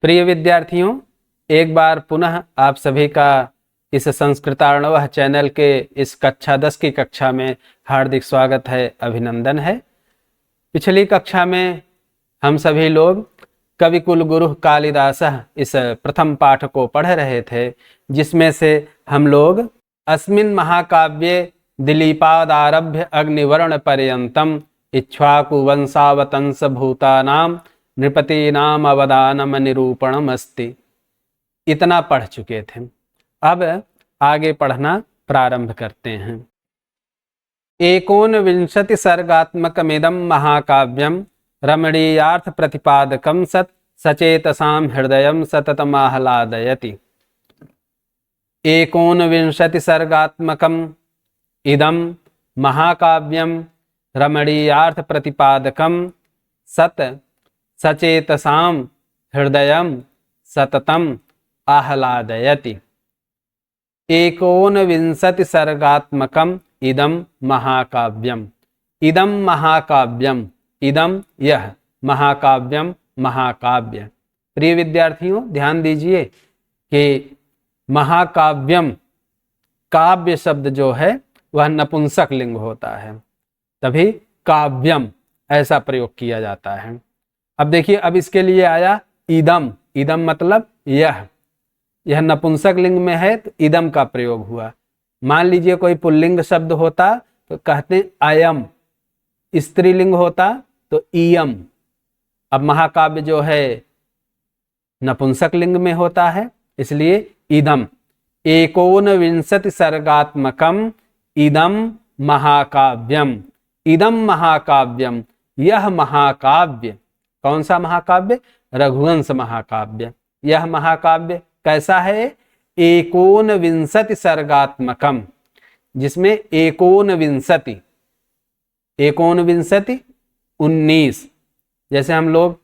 प्रिय विद्यार्थियों, एक बार पुनः आप सभी का इस संस्कृतार्णव चैनल के इस कक्षा 10 की कक्षा में हार्दिक स्वागत है, अभिनंदन है। पिछली कक्षा में हम सभी लोग कवि कुलगुरु कालिदास इस प्रथम पाठ को पढ़ रहे थे, जिसमें से हम लोग अस्मिन् महाकाव्ये दिलीपादारभ्य अग्निवर्ण पर्यंतम इक्ष्वाकु वंशावतंस भूतानाम नृपतीनाम अवदानम निरूपणम अस्ति, इतना पढ़ चुके थे। अब आगे पढ़ना प्रारंभ करते हैं। एकोनविंशति सर्गात्मकमिदं महाकाव्यं रमणीयार्थ प्रतिपादकं सत् सचेतसां हृदयं सततमाह्लादयति। एकोनविंशति सर्गात्मकम् इदं महाकाव्यं रमणीयार्थ प्रतिपादकं सत् सचेतसां हृदयं सततम् आह्लादयति। एकोनविंशति सर्गात्मकम् इदं महाकाव्यम्। इदं महाकाव्यम्, इदं यह, महाकाव्यम महाकाव्य। प्रिय विद्यार्थियों, ध्यान दीजिए कि महाकाव्यम काव्य शब्द जो है वह नपुंसक लिंग होता है, तभी काव्यम ऐसा प्रयोग किया जाता है। अब देखिए, अब इसके लिए आया इदम। इदम मतलब यह नपुंसक लिंग में है तो इदम का प्रयोग हुआ। मान लीजिए कोई पुल्लिंग शब्द होता तो कहते हैं अयम, स्त्रीलिंग होता तो इयम। अब महाकाव्य जो है नपुंसक लिंग में होता है, इसलिए इदम। एकोनविंशति सर्गात्मकम इदम महाकाव्यम। इदम महाकाव्यम, यह महाकाव्य। कौन सा महाकाव्य? रघुवंश महाकाव्य। यह महाकाव्य कैसा है? एकोनविंशति सर्गात्मकम, जिसमें एकोनविंशति 19, जैसे हम लोग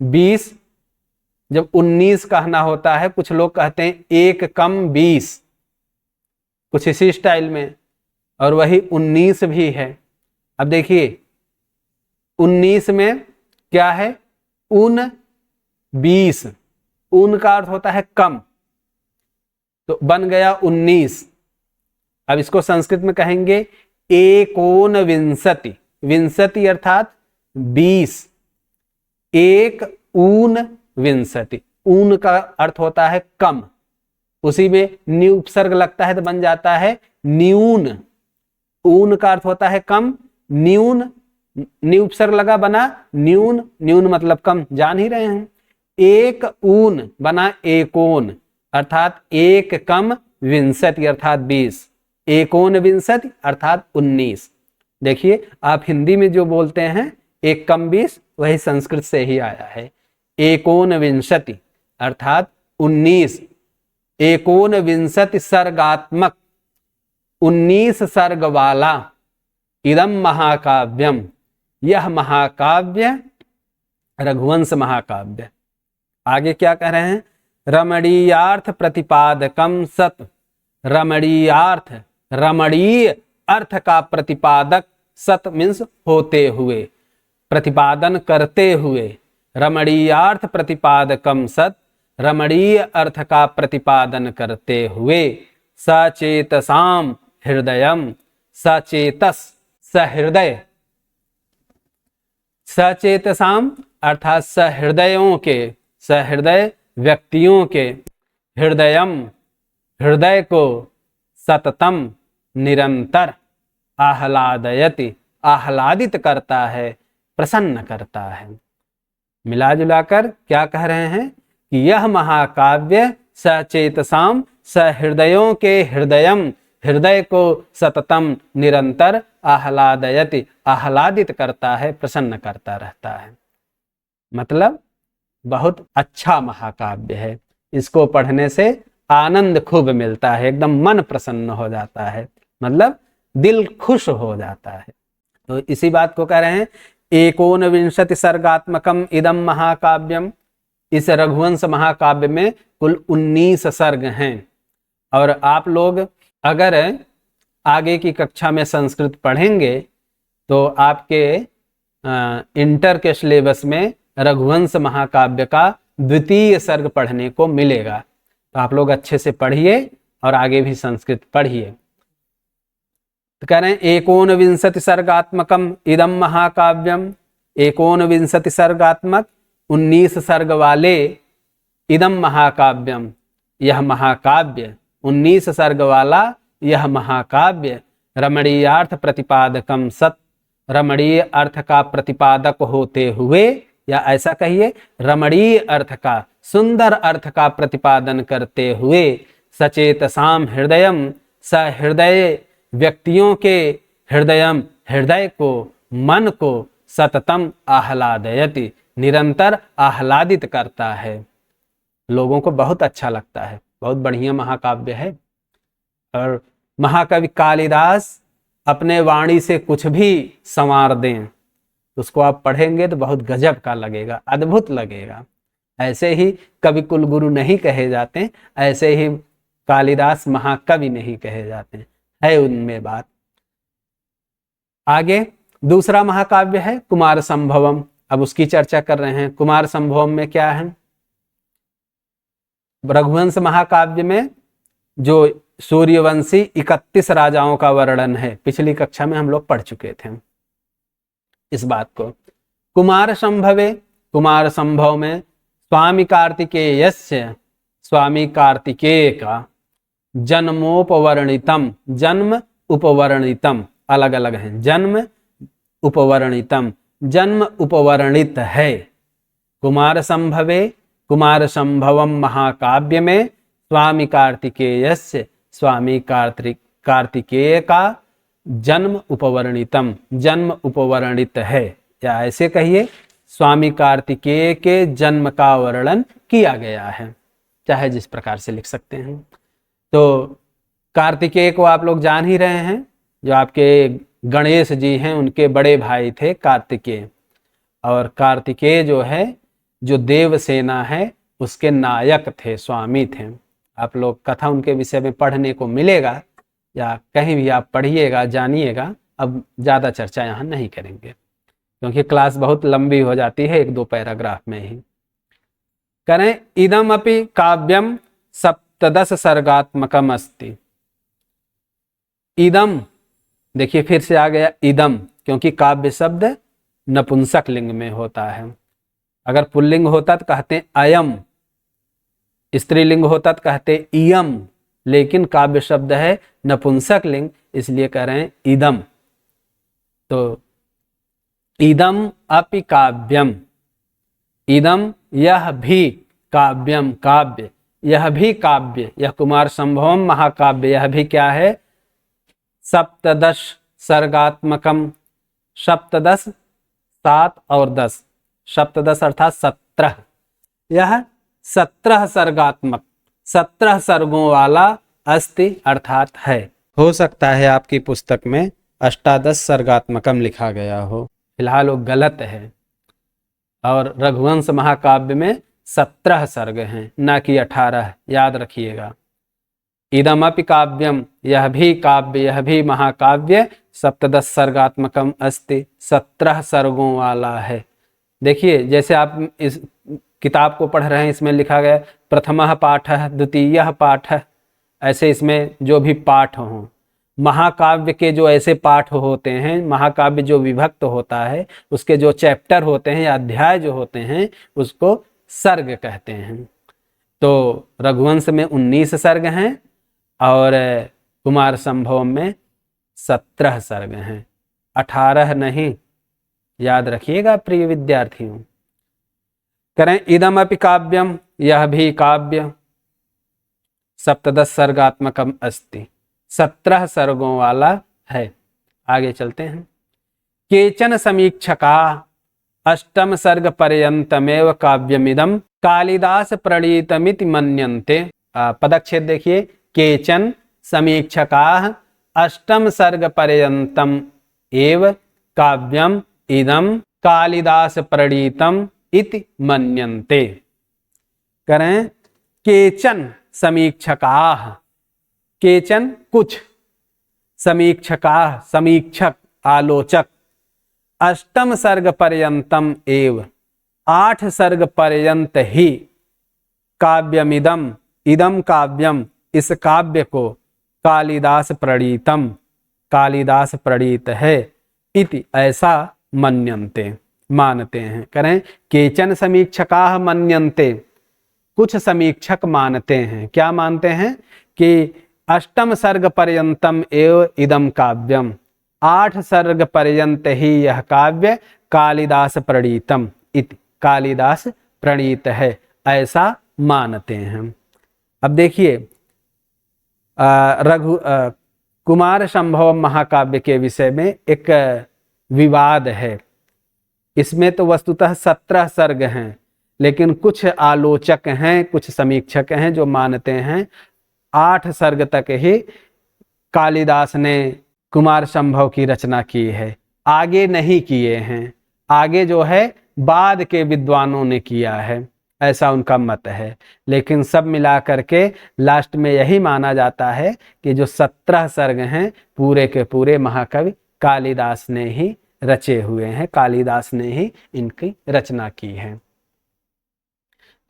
20, जब 19 कहना होता है, कुछ लोग कहते हैं 1 कम 20, कुछ इसी स्टाइल में, और वही 19 भी है। अब देखिए 19 में क्या है? 20। ऊन का अर्थ होता है कम, तो बन गया 19। अब इसको संस्कृत में कहेंगे एकोनविंशति। विंशति अर्थात 20। एक ऊन विंशति, ऊन का अर्थ होता है कम, उसी में न्यू उपसर्ग लगता है तो बन जाता है न्यून। ऊन का अर्थ होता है कम, न्यून, न्यू उपसर्ग लगा बना न्यून। न्यून मतलब कम, जान ही रहे हैं। एक ऊन बना एकोन, अर्थात एक कम विंशति अर्थात 20। एकोन विंशति अर्थात 19। देखिए, आप हिंदी में जो बोलते हैं 1 कम 20, वही संस्कृत से ही आया है। एकोन विंशति अर्थात 19। एकोन विंशति सर्गात्मक, 19 सर्ग वाला। इदम महाकाव्यम, यह महाकाव्य रघुवंश महाकाव्य। आगे क्या कह रहे हैं? रमणीयार्थ प्रतिपादकम सत्। रमणीयार्थ, रमणीय अर्थ का प्रतिपादक, सत मीन्स होते हुए, प्रतिपादन करते हुए। रमणीयार्थ प्रतिपादकम सत्, रमणीय अर्थ का प्रतिपादन करते हुए। सचेतसाम हृदयम, सचेतस सहृदय, सचेतसाम अर्थात सहृदयों के, सहृदय व्यक्तियों के। हृदयम, हृदय को, सततम निरंतर, आह्लादयति आह्लादित करता है, प्रसन्न करता है। मिला जुलाकर क्या कह रहे हैं कि यह महाकाव्य सचेतसाम, सहृदयों के हृदयम, हृदय को सततम निरंतर, आह्लादयति आह्लादित करता है, प्रसन्न करता रहता है। मतलब बहुत अच्छा महाकाव्य है। इसको पढ़ने से आनंद खूब मिलता है, एकदम मन प्रसन्न हो जाता है, मतलब दिल खुश हो जाता है। तो इसी बात को कह रहे हैं एकोनविंशति सर्गात्मकम इदम महाकाव्यम। इस रघुवंश महाकाव्य में कुल 19 सर्ग हैं। और आप लोग अगर आगे की कक्षा में संस्कृत पढ़ेंगे तो आपके इंटर के सिलेबस में रघुवंश महाकाव्य का द्वितीय सर्ग पढ़ने को मिलेगा। तो आप लोग अच्छे से पढ़िए और आगे भी संस्कृत पढ़िए। तो कह रहे हैं एकोनविंशति सर्गात्मकम इदम महाकाव्यम, एकोनविंशति सर्गात्मक 19 सर्ग वाले इदम महाकाव्यम, यह महाकाव्य, 19 सर्ग वाला यह महाकाव्य, रमणीयार्थ प्रतिपादकम सत, रमणीय अर्थ का प्रतिपादक होते हुए, या ऐसा कहिए रमणीय अर्थ का, सुंदर अर्थ का प्रतिपादन करते हुए, सचेतसाम हृदयम, सहृदय व्यक्तियों के हृदयम, हृदय को, मन को, सततम आह्लादयति, निरंतर आह्लादित करता है, लोगों को बहुत अच्छा लगता है। बहुत बढ़िया महाकाव्य है। और महाकवि कालिदास अपने वाणी से कुछ भी संवार दें, उसको आप पढ़ेंगे तो बहुत गजब का लगेगा, अद्भुत लगेगा। ऐसे ही कवि कुलगुरु नहीं कहे जाते, ऐसे ही कालिदास महाकवि नहीं कहे जाते, है उनमें बात। आगे दूसरा महाकाव्य है कुमार संभवम। अब उसकी चर्चा कर रहे हैं। कुमार संभवम में क्या है? रघुवंश महाकाव्य में जो सूर्यवंशी 31 राजाओं का वर्णन है, पिछली कक्षा में हम लोग पढ़ चुके थे इस बात को। कुमार संभवे, कुमार संभव में स्वामी कार्तिकेयस्य, स्वामी कार्तिकेय का जन्मोपवर्णितम, जन्म उपवर्णितम अलग अलग है, जन्म उपवर्णितम, जन्म उपवर्णित है। कुमार संभवे, कुमार संभवम महाकाव्य में स्वामी कार्तिकेयस्य, स्वामी कार्तिकेय का जन्म उपवर्णितम, जन्म उपवर्णित है, या ऐसे कहिए स्वामी कार्तिकेय के जन्म का वर्णन किया गया है, चाहे जिस प्रकार से लिख सकते हैं। तो कार्तिकेय को आप लोग जान ही रहे हैं, जो आपके गणेश जी हैं उनके बड़े भाई थे कार्तिकेय। और कार्तिकेय जो है, जो देवसेना है उसके नायक थे, स्वामी थे। आप लोग कथा उनके विषय में पढ़ने को मिलेगा, या कहीं भी आप पढ़िएगा, जानिएगा। अब ज़्यादा चर्चा यहाँ नहीं करेंगे क्योंकि क्लास बहुत लंबी हो जाती है 1-2 पैराग्राफ में ही। करें इदम अपि काव्यम 17 सर्गात्मकम अस्ति। इदम, देखिए फिर से आ गया इदम, क्योंकि काव्य शब्द नपुंसक लिंग में होता है। अगर पुल्लिंग होता तो कहते अयम, स्त्रीलिंग होता तो कहते इयम, लेकिन काव्य शब्द है नपुंसक लिंग, इसलिए कह रहे हैं इदम। तो इदम अपि काव्यम, इदम यह भी काव्यम, काव्य, यह भी काव्य, यह कुमार संभवम महाकाव्य, यह भी क्या है? 17 सर्गात्मकम, 17 7 और 10, 17 अर्थात 17, यह 17 सर्गात्मक, 17 सर्गों वाला अस्ति अर्थात है। हो सकता है आपकी पुस्तक में 18 सर्गात्मकम लिखा गया हो, फिलहाल वो गलत है। और रघुवंश महाकाव्य में 17 सर्ग हैं, ना कि 18, याद रखिएगा। इदमपि काव्यम, यह भी काव्य, यह भी महाकाव्य 17 सर्गात्मकम अस्ति, 17 सर्गों वाला है। देखिए जैसे आप इस किताब को पढ़ रहे हैं, इसमें लिखा गया प्रथमः पाठः द्वितीयः पाठः, ऐसे इसमें जो भी पाठ हों, महाकाव्य के जो ऐसे पाठ होते हैं, महाकाव्य जो विभक्त होता है, उसके जो चैप्टर होते हैं या अध्याय जो होते हैं, उसको सर्ग कहते हैं। तो रघुवंश में 19 सर्ग हैं और कुमार संभवम में 17 सर्ग हैं, 18 नहीं, याद रखिएगा प्रिय विद्यार्थियों। करें इदमपि काव्यम, यह भी काव्य 17 सर्गात्मकम अस्ति, 17 सर्गों वाला है। आगे चलते हैं। केचन समीक्षका 8 सर्ग पर्यंतमेव काव्यमिदं कालिदास प्रणीतमिति मन्यन्ते। पदच्छेद देखिए, केचन समीक्षका 8 सर्ग पर्यंतम एव काव्यम इदं कालिदास प्रणीतम इति मन्यन्ते। करें केचन समीक्षका, केचन कुछ, समीक्षका समीक्षक आलोचक, 8 सर्ग पर्यंतम एव 8 सर्ग पर्यंत ही काव्यमिदम, इदम काव्यम, इस काव्य को कालिदास प्रणीतम, कालिदास प्रणीत है, इति ऐसा मन्यन्ते, मानते हैं। करें केचन समीक्षकाः मन्यन्ते, कुछ समीक्षक मानते हैं। क्या मानते हैं? कि अष्टम सर्ग पर्यंतम एव इदम काव्यम, 8 सर्ग पर्यंत ही यह काव्य कालिदास प्रणीतम इति, कालिदास प्रणीत है, ऐसा मानते हैं। अब देखिए कुमार संभव महाकाव्य के विषय में एक विवाद है। इसमें तो वस्तुतः 17 सर्ग हैं, लेकिन कुछ आलोचक हैं, कुछ समीक्षक हैं जो मानते हैं 8 सर्ग तक ही कालिदास ने कुमार संभव की रचना की है, आगे नहीं किए हैं, आगे जो है बाद के विद्वानों ने किया है, ऐसा उनका मत है। लेकिन सब मिला करके लास्ट में यही माना जाता है कि जो 17 सर्ग हैं पूरे के पूरे महाकवि कालिदास ने ही रचे हुए हैं, कालिदास ने ही इनकी रचना की है।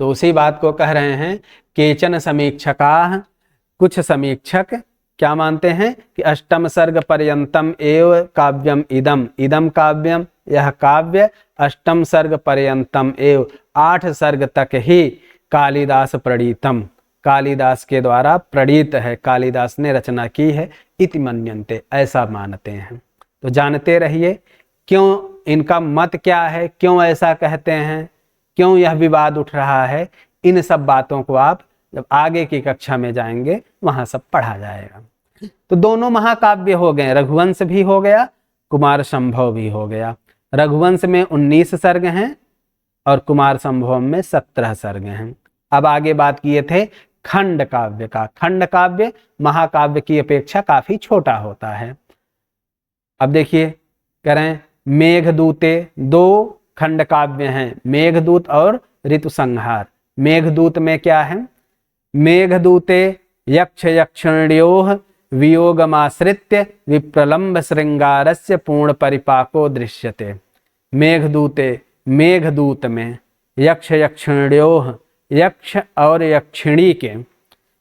तो उसी बात को कह रहे हैं केचन समीक्षकाः, कुछ समीक्षक क्या मानते हैं कि अष्टम सर्ग पर्यंतम एव काव्यम इदम, इदम काव्यम, यह काव्य अष्टम सर्ग पर्यंतम एव, 8 सर्ग तक ही कालिदास प्रणीतम, कालिदास के द्वारा प्रणीत है, कालिदास ने रचना की है, इति मन्यन्ते, ऐसा मानते हैं। तो जानते रहिए क्यों इनका मत क्या है, क्यों ऐसा कहते हैं, क्यों यह विवाद उठ रहा है। इन सब बातों को आप जब आगे की कक्षा में जाएंगे वहां सब पढ़ा जाएगा। तो दोनों महाकाव्य हो गए, रघुवंश भी हो गया, कुमार संभव भी हो गया। रघुवंश में 19 सर्ग हैं और कुमार संभव में 17 सर्ग हैं। अब आगे बात किए थे खंड काव्य का। खंड काव्य महाकाव्य की अपेक्षा काफी छोटा होता है। अब देखिए करें मेघदूते, 2 खंड काव्य हैं, मेघदूत और ऋतु संहार। मेघदूत में क्या है? मेघदूते यक्ष यक्षिण्योः वियोगमाश्रित्य विप्रलम्भ श्रृंगारस्य पूर्ण परिपाको दृश्यते। मेघदूते, मेघदूत में यक्ष यक्षिण्योः, यक्ष और यक्षिणी के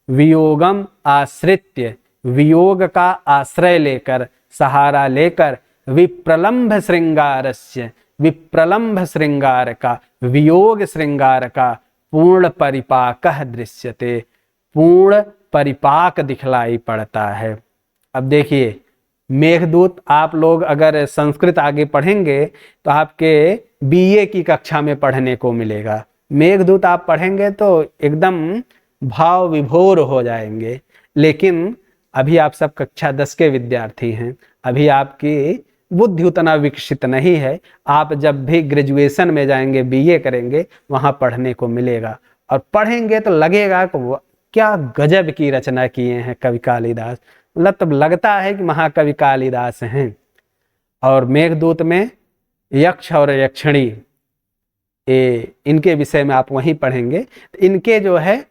वियोगम आश्रित्य, वियोग का आश्रय लेकर, सहारा लेकर, विप्रलम्भ श्रृंगारस्य, विप्रलम्भ श्रृंगार का, वियोग श्रृंगार का पूर्ण परिपाकः दृश्यते, पूर्ण परिपाक दिखलाई पड़ता है। अब देखिए मेघदूत, आप लोग अगर संस्कृत आगे पढ़ेंगे तो आपके बीए की कक्षा में पढ़ने को मिलेगा। मेघदूत आप पढ़ेंगे तो एकदम भाव विभोर हो जाएंगे। लेकिन अभी आप सब कक्षा 10 के विद्यार्थी हैं, अभी आपकी बुद्धि उतना विकसित नहीं है। आप जब भी ग्रेजुएशन में जाएंगे, बीए करेंगे, वहां पढ़ने को मिलेगा और पढ़ेंगे तो लगेगा कि क्या गजब की रचना किए हैं कवि कालिदास। मतलब तब लगता है कि महाकवि कालिदास हैं। और मेघदूत में यक्ष और यक्षिणी, इनके विषय में आप वहीं पढ़ेंगे। इनके जो है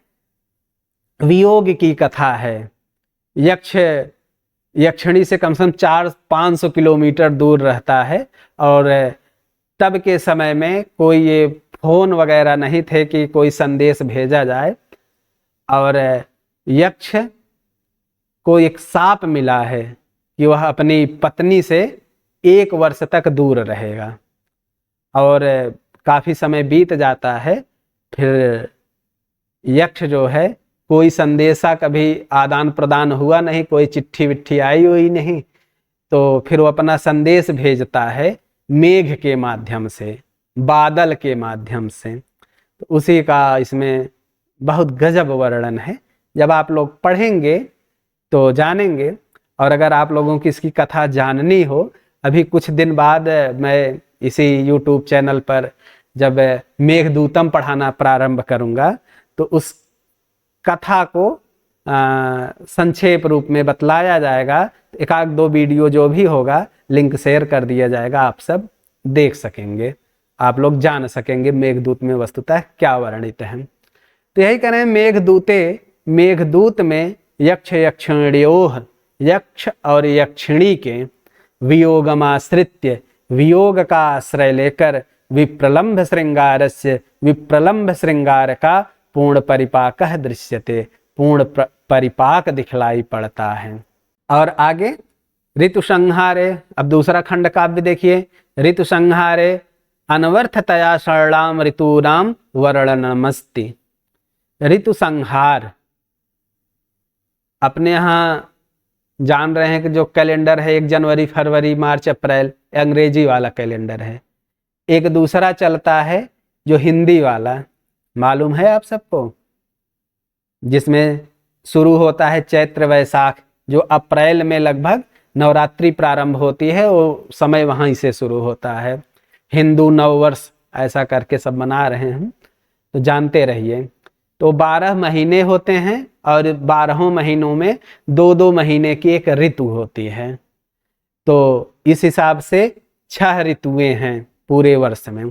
वियोग की कथा है। यक्ष यक्षिणी से कम से कम 400-500 किलोमीटर दूर रहता है और तब के समय में कोई ये फोन वगैरह नहीं थे कि कोई संदेश भेजा जाए। और यक्ष को एक शाप मिला है कि वह अपनी पत्नी से 1 वर्ष तक दूर रहेगा। और काफी समय बीत जाता है, फिर यक्ष जो है कोई संदेशा कभी आदान प्रदान हुआ नहीं, कोई चिट्ठी विट्ठी आई हुई नहीं, तो फिर वो अपना संदेश भेजता है मेघ के माध्यम से, बादल के माध्यम से। तो उसी का इसमें बहुत गजब वर्णन है। जब आप लोग पढ़ेंगे तो जानेंगे। और अगर आप लोगों की इसकी कथा जाननी हो, अभी कुछ दिन बाद मैं इसी YouTube चैनल पर जब मेघदूतम पढ़ाना प्रारंभ करूंगा तो उस कथा को संक्षेप रूप में बतलाया जाएगा। 1-2 वीडियो जो भी होगा लिंक शेयर कर दिया जाएगा, आप सब देख सकेंगे, आप लोग जान सकेंगे मेघदूत में वस्तुतः क्या वर्णित है। तो यही कह रहे हैं मेघदूते, मेघदूत में यक्ष यक्षिण्योः, यक्ष और यक्षिणी के वियोगमाश्रित्य, वियोग का आश्रय लेकर, विप्रलम्भ श्रृंगारस्य, विप्रलम्भ श्रृंगार का पूर्ण परिपाकः दृश्यते, पूर्ण परिपाक दिखलाई पड़ता है। और आगे ऋतु संहारे, अब दूसरा खंड काव्य देखिए। ऋतु संहारे अनवर्थतया षडां ऋतूनां वर्णनमस्ति। ऋतु संहार, अपने यहाँ जान रहे हैं कि जो कैलेंडर है 1 जनवरी, फरवरी, मार्च, अप्रैल, अंग्रेजी वाला कैलेंडर है। एक दूसरा चलता है जो हिंदी वाला, मालूम है आप सबको, जिसमें शुरू होता है चैत्र वैशाख, जो अप्रैल में लगभग नवरात्रि प्रारंभ होती है, वो समय वहीं से शुरू होता है। हिंदू नववर्ष ऐसा करके सब मना रहे हैं, तो जानते रहिए। तो 12 महीने होते हैं और 12 महीनों में 2-2 महीने की एक ऋतु होती है। तो इस हिसाब से 6 ऋतुएं हैं पूरे वर्ष में।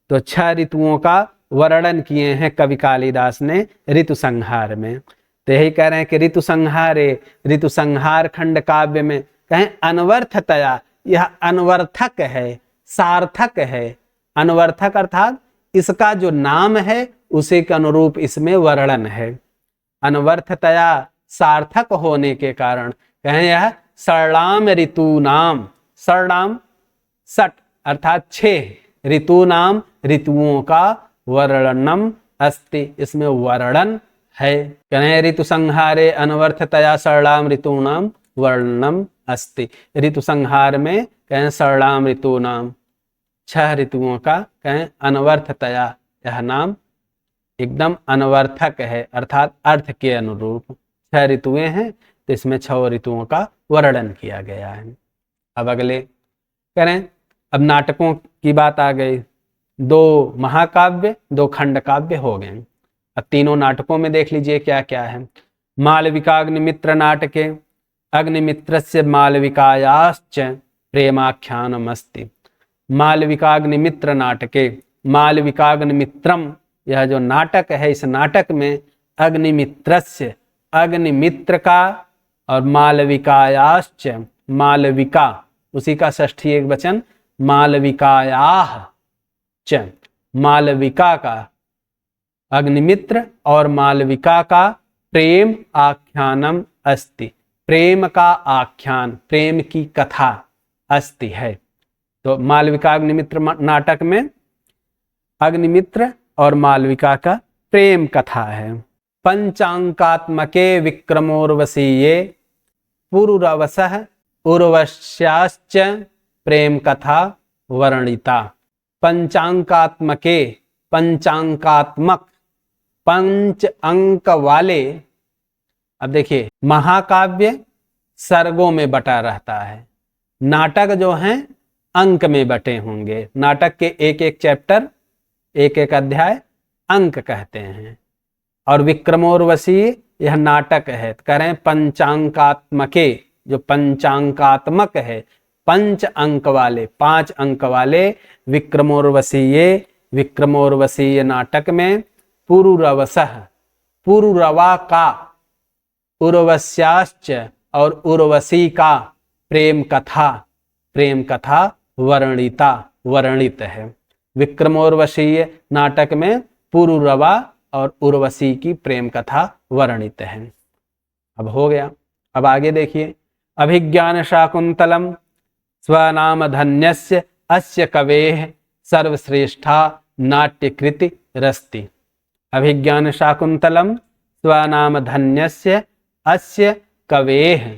तो 6 ऋतुओं का वर्णन किए हैं कवि कालिदास ने ऋतु संहार में। तो यही कह रहे हैं कि ऋतु संहारे, ऋतु संहार खंड काव्य में कहें अनवर्थतया, यह अनवर्थक है, सार्थक है। अनवर्थक अर्थात इसका जो नाम है उसी के अनुरूप इसमें वर्णन है। अनवर्थतया सार्थक होने के कारण कहें यह षडां ऋतूनाम, षडां 60 अर्थात 6 ऋतूनाम ऋतुओं का वर्णनम अस्ति, इसमें वर्णन है। कहें ऋतु संहारे अनवर्थतया षडां ऋतूनाम वर्णनम अस्ति। ऋतु संहार में कहें षडां ऋतूनाम 6 ऋतुओं का कहें अनवर्थतया, यह नाम एकदम अनवर्थक है अर्थात अर्थ के अनुरूप। 6 ऋतुएं हैं तो इसमें 6 ऋतुओं का वर्णन किया गया है। अब अगले करें, अब नाटकों की बात आ गई। 2 महाकाव्य 2 खंड काव्य हो गए। अब तीनों नाटकों में देख लीजिए क्या क्या है। मालविकाग्निमित्र नाटके अग्निमित्रस्य मालविकायाश्च प्रेमाख्यानमस्ति। मालविकाग्निमित्र नाटके, मालविकाग्निमित्रम, यह जो नाटक है इस नाटक में अग्निमित्रस्य, अग्निमित्र का, और मालविकायाश्च, मालविका उसी का षष्ठी एक वचन, मालविकायाः च, मालविका का, अग्निमित्र और मालविका का प्रेम आख्यानम अस्ति, प्रेम का आख्यान, प्रेम की कथा अस्ति है। तो मालविका अग्निमित्र नाटक में अग्निमित्र और मालविका का प्रेम कथा है। पंचांकात्मके विक्रमोर्वशीये पुरुरवसः उर्वश्याश्च प्रेम कथा वर्णिता। पंचांकात्मके, पंचांकात्मक 5 अंक वाले। अब देखिए महाकाव्य सर्गों में बटा रहता है, नाटक जो हैं अंक में बटे होंगे। नाटक के एक एक चैप्टर, एक एक अध्याय अंक कहते हैं। और विक्रमोर्वशी यह नाटक है। करें पंचांकात्मके, जो पंचांकात्मक है, 5 अंक वाले, 5 अंक वाले विक्रमोर्वशीये, विक्रमोर्वशीय नाटक में पुरुरवसः, पुरुरवा का, उर्वश्याश्च और उर्वशी का प्रेम कथा, प्रेम कथा वर्णिता, वर्णित है। विक्रमोर्वशीय नाटक में पुरुरवा और उर्वशी की प्रेम कथा वर्णित है। अब हो गया। अब आगे देखिए, अभिज्ञान शाकुंतलम स्वनाम धन्यस्य अस्य कवेः सर्वश्रेष्ठा नाट्यकृति रस्ति। अभिज्ञान शाकुंतलम स्वनाम धन्यस्य अस्य कवेः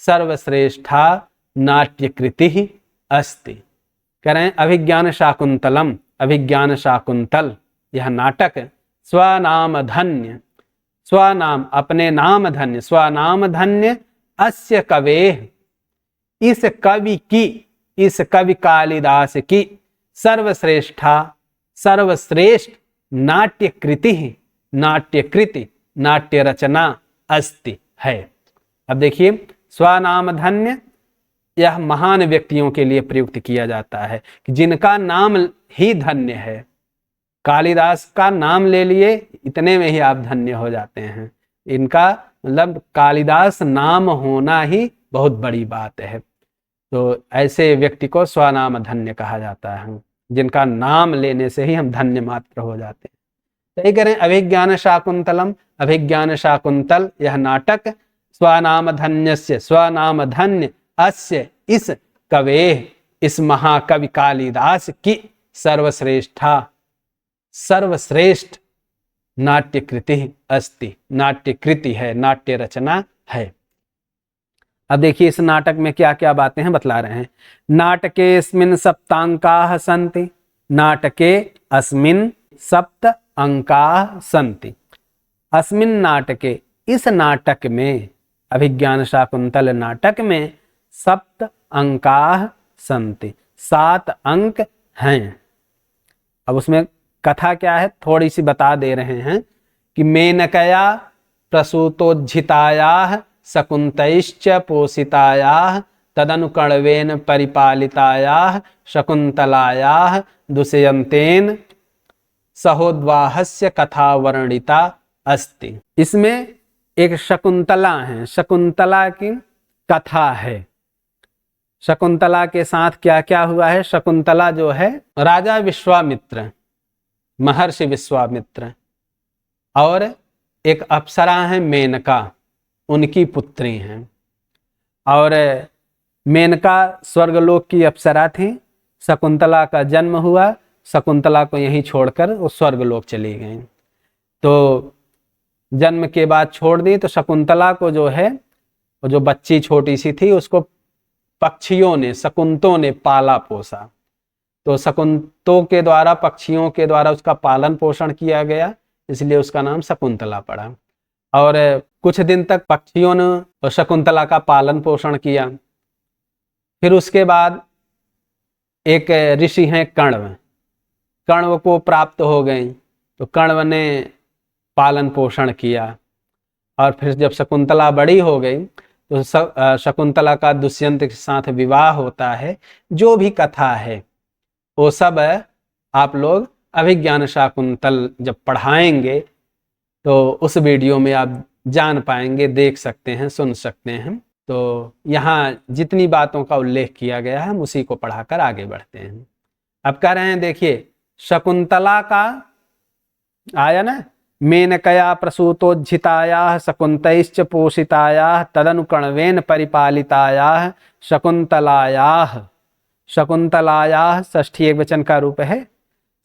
सर्वश्रेष्ठा नाट्यकृति अस्ति। करें अभिज्ञान शाकुंतलम, अभिज्ञान शाकुंतल यह नाटक स्वनाम धन्य, स्वनाम अपने नाम धन्य, स्वनाम धन्य अस्य कवेः, इस कवि की, इस कवि कालिदास की सर्वश्रेष्ठा, सर्वश्रेष्ठ नाट्यकृति, नाट्यकृति नाट्य रचना अस्ति है। अब देखिए स्वनाम धन्य यह महान व्यक्तियों के लिए प्रयुक्त किया जाता है कि जिनका नाम ही धन्य है। कालिदास का नाम ले लिए, इतने में ही आप धन्य हो जाते हैं। इनका मतलब कालिदास नाम होना ही बहुत बड़ी बात है। तो ऐसे व्यक्ति को स्वनाम धन्य कहा जाता है, जिनका नाम लेने से ही हम धन्य मात्र हो जाते हैं। सही करें, अभिज्ञान शाकुंतलम, अभिज्ञान शाकुंतल यह नाटक स्वनाम धन्यस्य, स्वनाम धन्य अस्य इस कवेह, इस महाकवि कालिदास की सर्वश्रेष्ठा, सर्वश्रेष्ठ नाट्य कृति अस्ति, नाट्य कृति है, नाट्य रचना है। अब देखिए इस नाटक में क्या क्या बातें हैं बतला रहे हैं। नाटकेस्मिन् सप्तांकाः सन्ति, नाटके अस्मिन् सप्त अंकाः सन्ति। अस्मिन् नाटके, इस नाटक में, अभिज्ञान शाकुंतल नाटक में सप्त अंकाः सन्ति, 7 अंक हैं। अब उसमें कथा क्या है थोड़ी सी बता दे रहे हैं कि मेनकया प्रसूतोज्झितायाः शकुन्तैश्च पोषितायाः तदनुकण्वेन परिपालितायाः शकुन्तलायाः दुष्यन्तेन सहोद्वाहस्य कथा वर्णिता अस्ति। इसमें एक शकुंतला है, शकुंतला की कथा है। शकुंतला के साथ क्या क्या हुआ है? शकुंतला जो है राजा विश्वामित्र, महर्षि विश्वामित्र और एक अप्सरा है मेनका, उनकी पुत्री हैं। और मेनका स्वर्गलोक की अप्सरा थी। शकुंतला का जन्म हुआ, शकुंतला को यहीं छोड़कर वो स्वर्गलोक चली गई। तो जन्म के बाद छोड़ दी तो शकुंतला को जो है, वो जो बच्ची छोटी सी थी उसको पक्षियों ने, शकुंतों ने पाला पोसा। तो शकुंतों के द्वारा, पक्षियों के द्वारा उसका पालन पोषण किया गया, इसलिए उसका नाम शकुंतला पड़ा। और कुछ दिन तक पक्षियों ने शकुंतला का पालन पोषण किया। फिर उसके बाद एक ऋषि हैं कण्व, कण्व को प्राप्त हो गई, तो कण्व ने पालन पोषण किया। और फिर जब शकुंतला बड़ी हो गई तो शकुंतला का दुष्यंत के साथ विवाह होता है। जो भी कथा है वो सब आप लोग अभिज्ञान शाकुंतल जब पढ़ाएंगे तो उस वीडियो में आप जान पाएंगे, देख सकते हैं, सुन सकते हैं। तो यहाँ जितनी बातों का उल्लेख किया गया है हम उसी को पढ़ाकर आगे बढ़ते हैं। अब कह रहे हैं, देखिए शकुंतला का आया ना, मेनकया प्रसूतोज्झितायाः शकुन्तैश्च पोषितायाः तदनुकण्वेन परिपालितायाः शकुन्तलायाः, शकुन्तलायाः षष्ठी एकवचन का रूप है।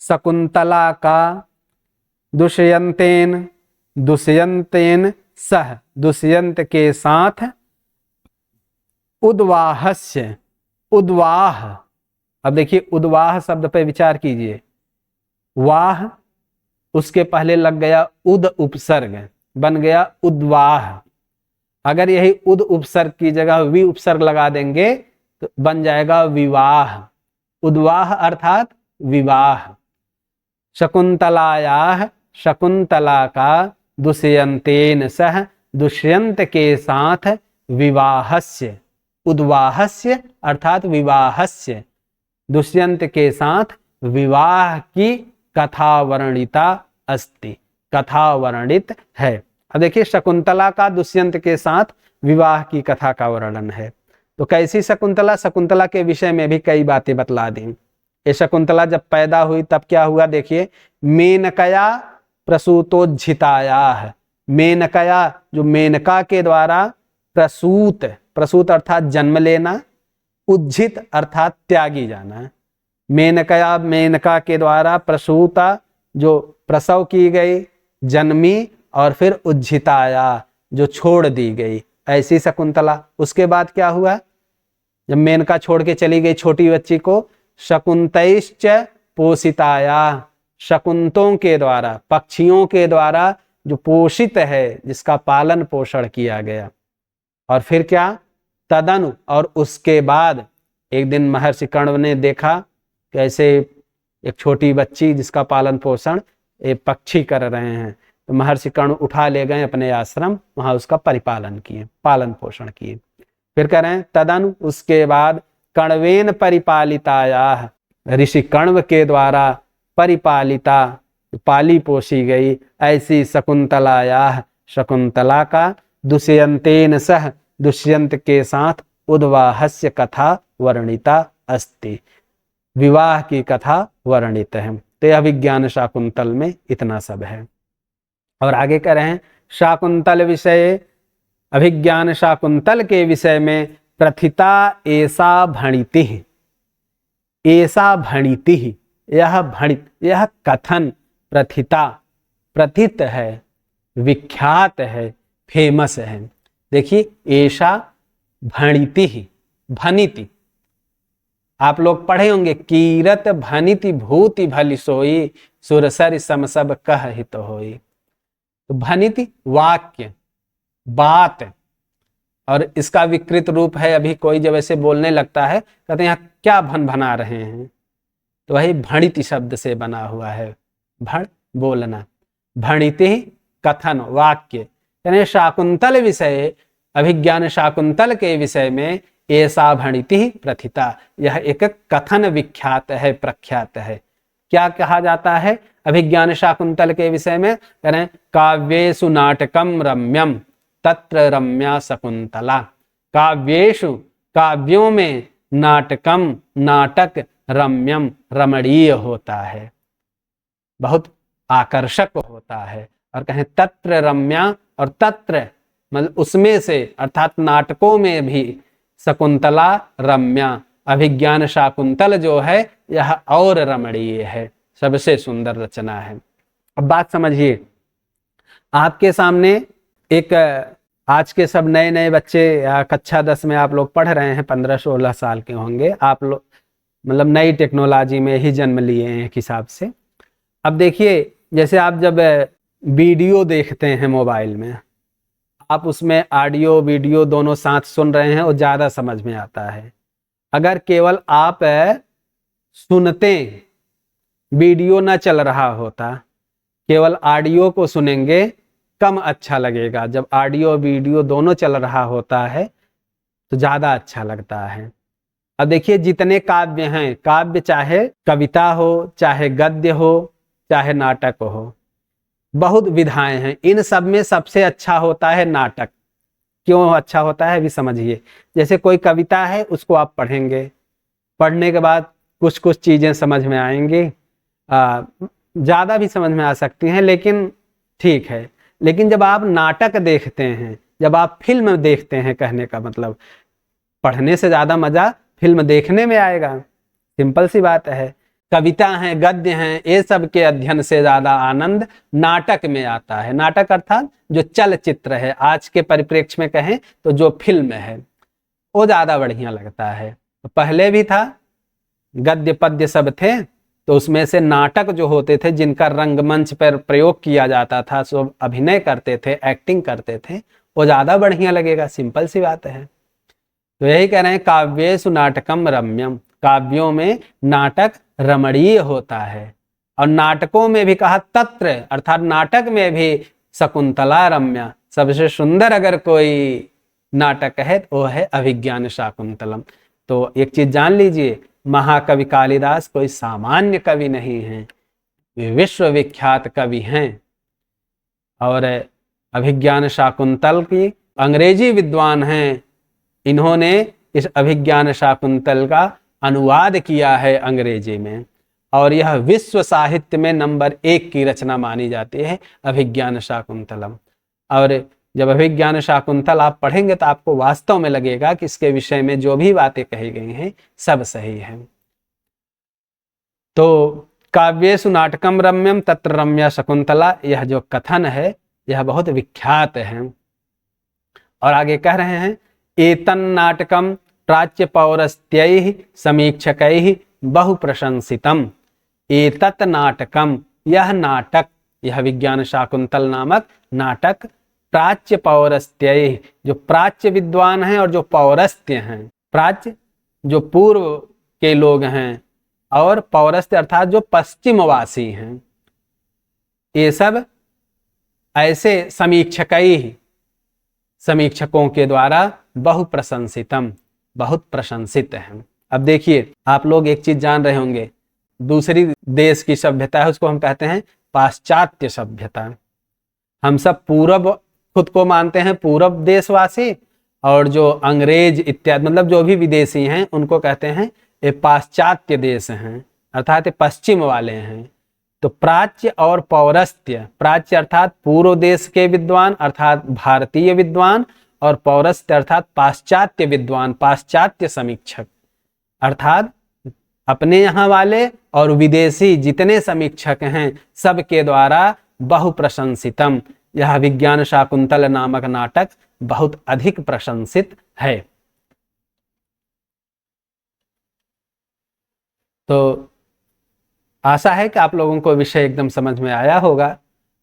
शकुंतला का दुष्यंतेन, दुष्यंतेन सह, दुष्यंत के साथ उद्वाहस्य, उद्वाह। अब देखिए उद्वाह शब्द पे विचार कीजिए। वाह उसके पहले लग गया उद उपसर्ग, बन गया उद्वाह। अगर यही उद उपसर्ग की जगह वि उपसर्ग लगा देंगे तो बन जाएगा विवाह। उद्वाह अर्थात विवाह। शकुंतलायाः, शकुंतला का दुष्यंतेन सह, दुष्यंत के साथ विवाहस्य, उद्वाहस्य अर्थात विवाहस्य, दुष्यंत के साथ विवाह की कथा वर्णिता अस्ति, कथा वर्णित है। अब देखिए शकुंतला का दुष्यंत के साथ विवाह की कथा का वर्णन है। तो कैसी शकुंतला? शकुंतला के विषय में भी कई बातें बतला दी। ये शकुंतला जब पैदा हुई तब क्या हुआ? देखिए मेनकया प्रसूतोज्झितायाः, मेनकया जो मेनका के द्वारा प्रसूत, प्रसूत अर्थात जन्म लेना, उज्झित अर्थात त्यागी जाना। मेनकया, मेनका के द्वारा प्रसूता जो प्रसव की गई, जन्मी, और फिर उज्झिताया जो छोड़ दी गई, ऐसी शकुंतला। उसके बाद क्या हुआ? जब मेनका छोड़ के चली गई छोटी बच्ची को, शकुन्तैश्च पोषिताया, शकुंतों के द्वारा, पक्षियों के द्वारा जो पोषित है, जिसका पालन पोषण किया गया। और फिर क्या? तदनु, और उसके बाद एक दिन महर्षि कण्व ने देखा कि ऐसे एक छोटी बच्ची जिसका पालन पोषण एक पक्षी कर रहे हैं, तो महर्षि कण्व उठा ले गए अपने आश्रम, वहां उसका परिपालन किए, पालन पोषण किए। फिर कह रहे हैं तदनु, उसके बाद कण्वेन परिपालितायाः, ऋषि कण्व के द्वारा परिपालिता, पाली पोसी गई, ऐसी शकुंतलायाः, शकुंतला का दुष्यंतेन सह, दुष्यंत के साथ उद्वाहस्य कथा वर्णिता अस्ति, विवाह की कथा वर्णित है। तो यह विज्ञान शाकुंतल में इतना सब है। और आगे कह रहे हैं शाकुंतल विषय, अभिज्ञान शाकुंतल के विषय में प्रथिता ऐसा भणिति, ऐसा भणिति, यह भणित, यह कथन प्रथिता, प्रथित है, विख्यात है, फेमस है। देखिए ऐसा भणिति, भनिति, आप लोग पढ़े होंगे, कीरत भनिति भूति भली सोई, सुरसर सम सब कह हित होई। तो भनिति वाक्य, बात, और इसका विकृत रूप है, अभी कोई जब ऐसे बोलने लगता है कहते हैं यहाँ क्या भन भना रहे हैं, तो वही भणिति शब्द से बना हुआ है, भण बोलना, भणिति कथन वाक्य। यानी शाकुंतल विषय, अभिज्ञान शाकुंतल के विषय में ऐसा भणिति प्रथिता, यह एक कथन विख्यात है, प्रख्यात है। क्या कहा जाता है अभिज्ञान शाकुंतल के विषय में? कह रहे हैं काव्येषु नाटकम रम्यम तत्र रम्या शकुंतला। काव्येषु, काव्यों में, नाटकम, नाटक, रम्यम, रमणीय होता है, बहुत आकर्षक होता है। और कहें तत्र रम्या, और तत्र मतलब उसमें से, अर्थात नाटकों में भी, शकुंतला रम्या, अभिज्ञान शाकुंतल जो है यह और रमणीय है, सबसे सुंदर रचना है। अब बात समझिए, आपके सामने एक, आज के सब नए नए बच्चे कक्षा 10 में आप लोग पढ़ रहे हैं, 15-16 साल के होंगे आप लोग, मतलब नई टेक्नोलॉजी में ही जन्म लिए हैं एक हिसाब से। अब देखिए, जैसे आप जब वीडियो देखते हैं मोबाइल में, आप उसमें ऑडियो वीडियो दोनों साथ सुन रहे हैं, वो ज़्यादा समझ में आता है। अगर केवल आप सुनते, वीडियो ना चल रहा होता, केवल ऑडियो को सुनेंगे, कम अच्छा लगेगा। जब ऑडियो वीडियो दोनों चल रहा होता है तो ज़्यादा अच्छा लगता है। अब देखिए, जितने काव्य हैं, काव्य चाहे कविता हो, चाहे गद्य हो, चाहे नाटक हो, बहुत विधाएं हैं। इन सब में सबसे अच्छा होता है नाटक। क्यों अच्छा होता है अभी समझिए। जैसे कोई कविता है, उसको आप पढ़ेंगे, पढ़ने के बाद कुछ कुछ चीज़ें समझ में आएंगी, ज़्यादा भी समझ में आ सकती हैं, लेकिन ठीक है। लेकिन जब आप नाटक देखते हैं, जब आप फिल्म देखते हैं, कहने का मतलब पढ़ने से ज़्यादा मज़ा फिल्म देखने में आएगा, सिंपल सी बात है। कविता हैं, गद्य हैं, ये सब के अध्ययन से ज़्यादा आनंद नाटक में आता है। नाटक अर्थात जो चलचित्र है, आज के परिप्रेक्ष्य में कहें तो जो फिल्म है, वो ज़्यादा बढ़िया लगता है। पहले भी था, गद्य पद्य सब थे, तो उसमें से नाटक जो होते थे, जिनका रंगमंच पर प्रयोग किया जाता था, सब अभिनय करते थे, एक्टिंग करते थे, वो ज़्यादा बढ़िया लगेगा, सिंपल सी बात है। तो यही कह रहे हैं काव्येषु नाटकम रम्यम, काव्यों में नाटक रमणीय होता है। और नाटकों में भी कहा तत्र, अर्थात नाटक में भी शकुंतला रम्या, सबसे सुंदर अगर कोई नाटक है तो वो है अभिज्ञान शाकुंतलम। तो एक चीज जान लीजिए, महाकवि कालिदास कोई सामान्य कवि नहीं है, वे विश्वविख्यात कवि हैं। और अभिज्ञान शाकुंतल की अंग्रेजी विद्वान हैं, इन्होंने इस अभिज्ञान शाकुंतल का अनुवाद किया है अंग्रेजी में, और यह विश्व साहित्य में नंबर 1 की रचना मानी जाती है अभिज्ञान शाकुंतलम। और जब अभिज्ञान शाकुंतल आप पढ़ेंगे तो आपको वास्तव में लगेगा कि इसके विषय में जो भी बातें कही गई हैं सब सही है। तो काव्येषु नाटकम रम्यम तत्र रम्या शकुंतला, यह जो कथन है यह बहुत विख्यात है। और आगे कह रहे हैं एतन्नाटकम प्राच्य पौरस्त्यैः समीक्षकैः बहु प्रशंसितम। एतत् नाटकम, यह नाटक, यह विज्ञान शाकुंतल नामक नाटक, प्राच्य पौरस्त्यैः, जो प्राच्य विद्वान हैं और जो पौरस्त्य हैं, प्राच्य जो पूर्व के लोग हैं, और पौरस्त्य अर्थात जो पश्चिमवासी हैं, ये सब ऐसे समीक्षकैः, समीक्षकों के द्वारा बहु प्रशंसितम, बहुत प्रशंसित हैं। अब देखिए, आप लोग एक चीज जान रहे होंगे, दूसरी देश की सभ्यता है उसको हम कहते हैं पाश्चात्य सभ्यता। हम सब पूरब खुद को मानते हैं पूरब देशवासी, और जो अंग्रेज इत्यादि मतलब जो भी विदेशी हैं उनको कहते हैं ये पाश्चात्य देश हैं, अर्थात पश्चिम वाले हैं। तो प्राच्य और पौरस्त्य, प्राच्य अर्थात पूर्व देश के विद्वान अर्थात भारतीय विद्वान, और पौरस्त्य अर्थात पाश्चात्य विद्वान, पाश्चात्य समीक्षक, अर्थात अपने यहाँ वाले और विदेशी जितने समीक्षक हैं सबके द्वारा बहुप्रशंसितम। यह विज्ञान शाकुंतल नामक नाटक बहुत अधिक प्रशंसित है। तो आशा है कि आप लोगों को विषय एकदम समझ में आया होगा,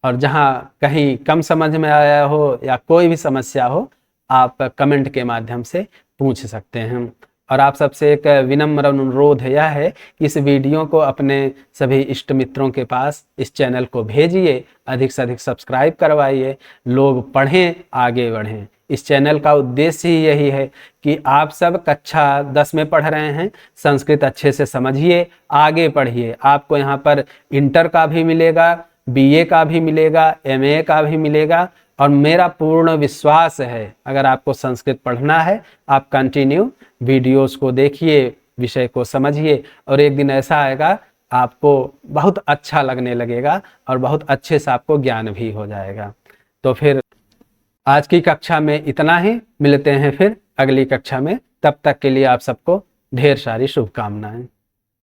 और जहाँ कहीं कम समझ में आया हो या कोई भी समस्या हो आप कमेंट के माध्यम से पूछ सकते हैं। और आप सबसे एक विनम्र अनुरोध यह है कि इस वीडियो को अपने सभी इष्ट मित्रों के पास इस चैनल को भेजिए, अधिक से अधिक सब्सक्राइब करवाइए, लोग पढ़ें, आगे बढ़ें। इस चैनल का उद्देश्य ही यही है कि आप सब कक्षा 10 में पढ़ रहे हैं, संस्कृत अच्छे से समझिए, आगे पढ़िए। आपको यहाँ पर इंटर का भी मिलेगा, बीए का भी मिलेगा, एमए का भी मिलेगा, और मेरा पूर्ण विश्वास है अगर आपको संस्कृत पढ़ना है आप कंटिन्यू वीडियोस को देखिए, विषय को समझिए, और एक दिन ऐसा आएगा आपको बहुत अच्छा लगने लगेगा और बहुत अच्छे से आपको ज्ञान भी हो जाएगा। तो फिर आज की कक्षा में इतना ही, मिलते हैं फिर अगली कक्षा में। तब तक के लिए आप सबको ढेर सारी शुभकामनाएं।